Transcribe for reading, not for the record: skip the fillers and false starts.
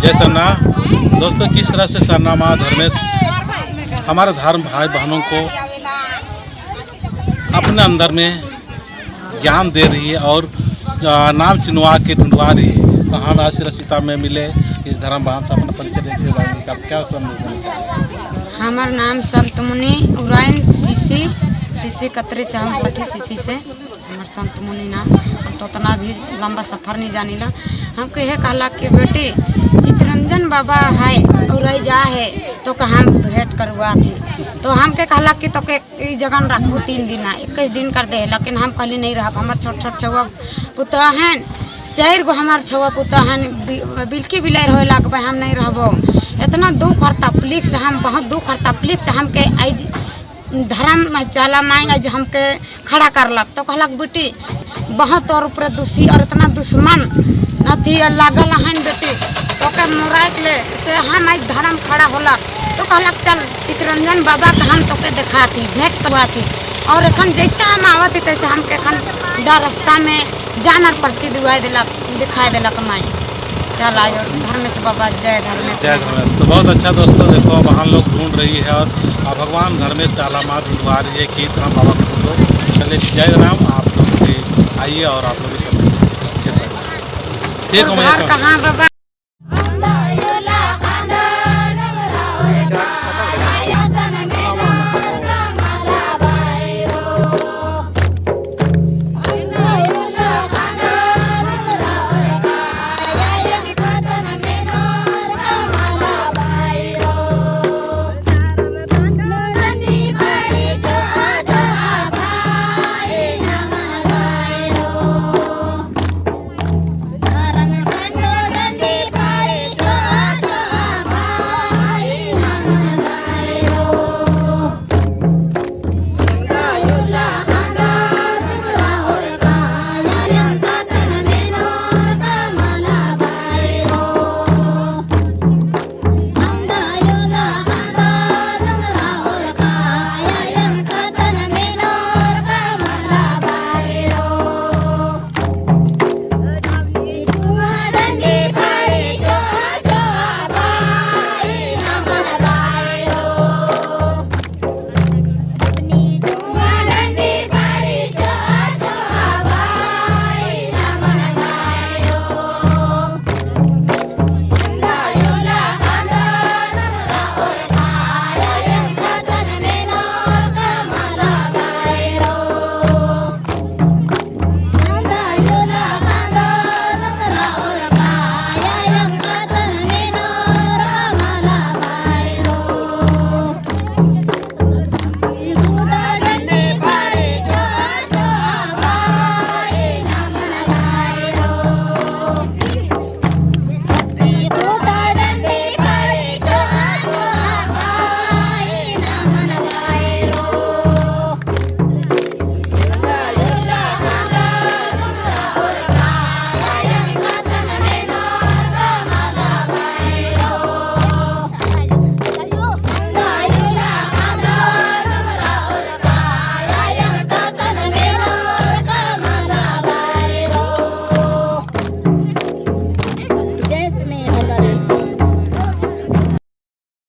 जय सरना। दोस्तों, किस तरह से सरना माँ धर्मेश हमारे धर्म भाई बहनों को अपने अंदर में ज्ञान दे रही है और नाम चिन्हवा के ढूंढवा रही है। तो हम आज रसिता में मिले इस धर्म बहन से अपना परिचय देते जाएंगे। आप क्या समझ? हमार नाम संत मुनि उराइन सीसी कतरी से हम पति सीसी से हमार संत मुनि नाम। हम तो उतना भी लंबा सफ़र नहीं जानीला। हमको यह कहला कि बेटी चितरंजन बाबा है और जा है तो हम भेंट करवा थी। तो हमके कहला कि तो के जगह रखू 3 दिन 21 दिन कर दे। लेकिन हम कहली नहीं रह। हमार छोट छोट छुआ पुतः हैं 4 गो हमार छुआ पुतः हैं बिल्की बिलाई रहे लग हम नहीं रहबो। इतना दुख और तकलीफ से हम बहुत दुख और तकलीफ से हमके आज धर्म चला माई आज हमके खड़ा करलक। तो कहलक बेटी बहुत और ऊपर दूसरी और इतना दुश्मन नथी लागल हैं बेटी तो के मुराक ले से हम आज धर्म खड़ा होला। तो कहलक चल चितरंजन बाबा का हम तोके दिखाती भेंट करवाती। और एखन जैसे हम आवती तैसे हमके एखन रास्ता में जानर पर्ची दिखाई दिलक माई। चल आयो धर्मेश बाबा जय धर्मेश। जय धर्मेश। तो बहुत अच्छा दोस्तों, देखो वहाँ लोग ढूंढ रही है और भगवान धर्मेश से अलामत ढूंढवा रही है कि राम बाबा को ढूंढो। चलिए जय राम, आप लोग भी आइए और आप लोग भी ठीक हो। कहाँ बाबा